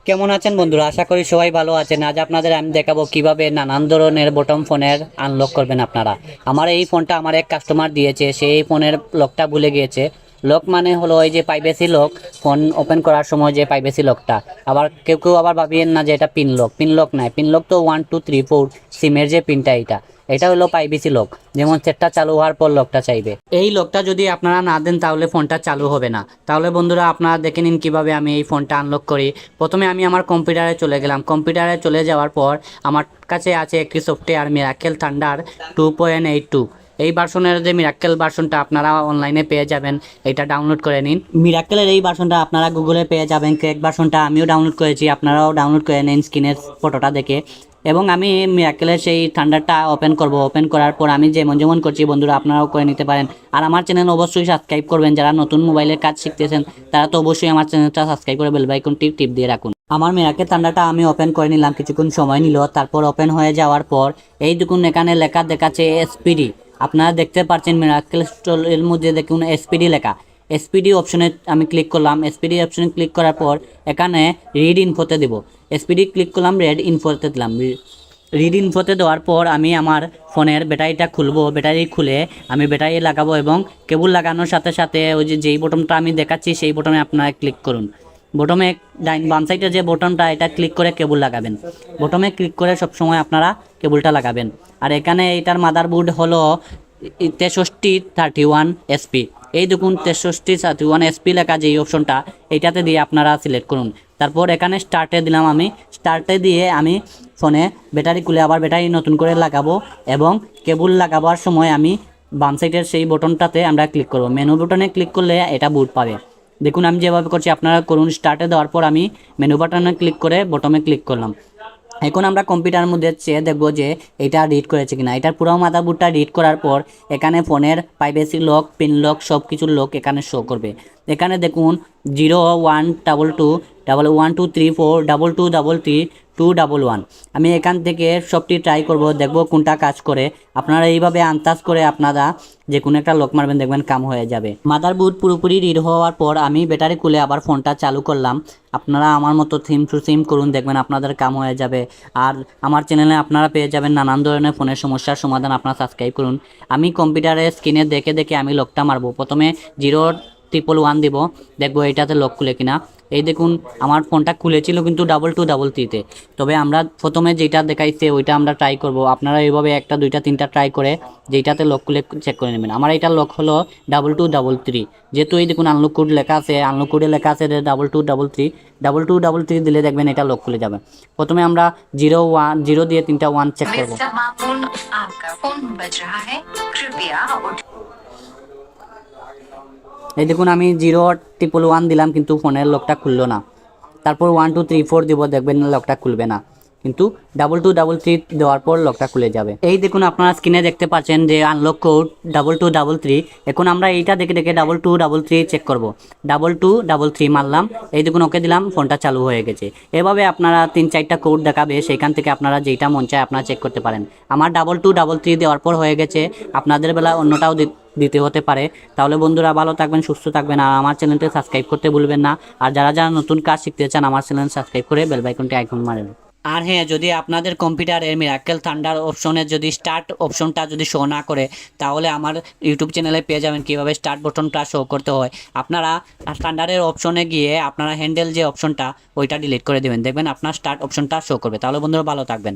কেমন আছেন বন্ধুরা? আশা করি সবাই ভালো আছেন। আজ আপনাদের আমি দেখাবো কিভাবে নানান ধরনের বটম ফোনের আনলক করবেন আপনারা। আমার এই ফোনটা আমার এক কাস্টমার দিয়েছে, সেই ফোনের লকটা ভুলে গিয়েছে। লক মানে হলো ওই যে প্রাইভেসি লক, ফোন ওপেন করার সময় যে প্রাইভেসি লকটা। আবার কেউ কেউ আবার ভাবিয়েন না যে এটা পিন লক। পিন লক নাই, পিন লক তো 1 2 3 4 সিমের যে পিনটা, এটা হলো প্রাইভেসি লক। যেমন সেটটা চালু হওয়ার পর লকটা চাইবে। এই লকটা যদি আপনারা না দেন তাহলে ফোনটা চালু হবে না। তাহলে বন্ধুরা আপনারা দেখে নিন কিভাবে আমি এই ফোনটা আনলক করি। প্রথমে আমি আমার কম্পিউটারে চলে গেলাম। কম্পিউটারে চলে যাওয়ার পর আমার কাছে আছে একটি সফটওয়্যার মিরাকেল থান্ডার 2.82। এই ভার্সনের যে মিরাকেল ভার্সনটা আপনারা অনলাইনে পেয়ে যাবেন, এটা ডাউনলোড করে নিন। মিরাকেলের এই ভার্সনটা আপনারা গুগলে পেয়ে যাবেন। ক্র্যাক ভার্সনটা আমিও ডাউনলোড করেছি, আপনারাও ডাউনলোড করে নিন স্ক্রিনের ফটোটা দেখে। এবং আমি মিরাকেলের সেই থান্ডারটা ওপেন করব। ওপেন করার পর আমি যেমন যেমন করছি বন্ধুরা আপনারাও করে নিতে পারেন। আর আমার চ্যানেল অবশ্যই সাবস্ক্রাইব করবেন। যারা নতুন মোবাইলের কাজ শিখতেছেন তারা তো অবশ্যই আমার চ্যানেলটা সাবস্ক্রাইব করে বেল আইকনটি টিপ দিয়ে রাখুন। আমার মিরাকেল থান্ডারটা আমি ওপেন করে নিলাম, কিছুক্ষণ সময় নিল। তারপর ওপেন হয়ে যাওয়ার পর এই দেখুন এখানে লেখা দেখাচ্ছে এসপিডি। আপনারা দেখতে পাচ্ছেন মিরাকেল স্টোরের মধ্যে দেখুন এসপিডি লেখা। এসপিডি অপশনে আমি ক্লিক করলাম। এসপিডি অপশনে ক্লিক করার পর এখানে রিড ইনফোতে দেব। এসপিডি ক্লিক করলাম, রেড ইনফোতে দিলাম। রিড ইনফোতে দেওয়ার পর আমি আমার ফোনের ব্যাটারিটা খুলবো। ব্যাটারি খুলে আমি ব্যাটারি লাগাবো এবং কেবল লাগানোর সাথে সাথে ওই যেই বটনটা আমি দেখাচ্ছি সেই বটনে আপনারা ক্লিক করুন। বটমে বাম সাইডে যে বটনটা, এটা ক্লিক করে কেবল লাগাবেন। বটমে ক্লিক করে সবসময় আপনারা কেবলটা লাগাবেন। আর এখানে এটার মাদারবোর্ড হলো 6331 এসপি। এই দেখুন 6331 এসপি লেখা যে অপশনটা, এইটাতে দিয়ে আপনারা সিলেক্ট করুন। তারপর এখানে স্টার্টে দিলাম। আমি স্টার্টে দিয়ে আমি ফোনে ব্যাটারি খুলে আবার ব্যাটারি নতুন করে লাগাবো এবং কেবল লাগাবার সময় আমি বাম সাইডের সেই বটনটাতে আমরা ক্লিক করব। মেনু বটনে ক্লিক করলে এটা বুট পাবে। দেখুন আমি যেভাবে করছি আপনারা করুন। স্টার্টে দেওয়ার পর আমি মেনু বাটনে ক্লিক করে বটমে ক্লিক করলাম। এখন আমরা কম্পিউটারের মধ্যে চেয়ে দেখবো যে এটা রিড করেছে কিনা। এটার পুরো মাদারবোর্ডটা রিড করার পর এখানে ফোনের প্রাইভেসি লক, পিন লক সব কিছুর লক এখানে শো করবে। এখানে দেখুন 0122123422332211। আমি এখান থেকে সবটি ট্রাই করব, দেখব কোনটা কাজ করে। আপনারা এইভাবে আন্দাজ করে আপনারা যে কোনো একটা লক মারবেন, দেখবেন কাম হয়ে যাবে। মাদারবোর্ড পুরোপুরি রিড হওয়ার পর আমি ব্যাটারি খুলে আবার ফোনটা চালু করলাম। আপনারা আমার মতো থিম টু সিম করুন, দেখবেন আপনাদের কাম হয়ে যাবে। আর আমার চ্যানেলে আপনারা পেয়ে যাবেন নানান ধরনের ফোনের সমস্যার সমাধান। আপনারা সাবস্ক্রাইব করুন। আমি কম্পিউটারের স্ক্রিনে দেখে দেখে আমি লকটা মারবো। প্রথমে 011 দিব, দেখবো এটাতে লক খুলে কিনা। এই দেখুন আমার ফোনটা খুলেছিল কিন্তু 2233-তে। তবে আমরা প্রথমে যেটা দেখাইছে ওইটা আমরা ট্রাই করব। আপনারা এইভাবে একটা দুইটা তিনটা ট্রাই করে যেটাতে লক খুলে চেক করে নেবেন। আমার এটা লক হলো 2233। যেহেতু এই দেখুন আনলক কোড লেখা আছে, আনলক কোডে লেখা আছে 2233 দিলে দেখবেন এটা লক খুলে যাবে। প্রথমে আমরা 0 দিয়ে 3টা 1 চেক করব। এই দেখুন আমি 011 দিলাম কিন্তু ফোনের লকটা খুললো না। তারপর 1234 দিব, দেখবেন লকটা খুলবে না। কিন্তু 2233 দেওয়ার পর লকটা খুলে যাবে। এই দেখুন আপনারা স্ক্রিনে দেখতে পাচ্ছেন যে আনলক কোড 2233। এখন আমরা এইটা দেখে দেখে 2233 চেক করব। 2233 মারলাম, এই দেখুন ওকে দিলাম, ফোনটা চালু হয়ে গেছে। এভাবে আপনারা 3-4টা কোড দেখাবে, সেখান থেকে আপনারা যেটা মন চায় আপনারা চেক করতে পারেন। আমার 2233 দেওয়ার পর হয়ে গেছে, আপনাদের বেলা অন্যটাও দিতে হতে পারে। তাহলে বন্ধুরা ভালো থাকবেন, সুস্থ থাকবেন। আর আমার চ্যানেলটি সাবস্ক্রাইব করতে ভুলবেন না। আর যারা যারা নতুন কাজ শিখতে চান আমার চ্যানেল সাবস্ক্রাইব করে বেল আইকনটি আইকন মারেন। আর হ্যাঁ, যদি আপনাদের কম্পিউটারের মিরাকেল থান্ডার অপশনে যদি স্টার্ট অপশনটা যদি শো না করে, তাহলে আমার ইউটিউব চ্যানেলে পেয়ে যাবেন কীভাবে স্টার্ট বটনটা শো করতে হয়। আপনারা থান্ডারের অপশনে গিয়ে আপনারা হ্যান্ডেল যে অপশনটা ওইটা ডিলিট করে দেবেন, দেখবেন আপনার স্টার্ট অপশনটা শো করবে। তাহলে বন্ধুরা ভালো থাকবেন।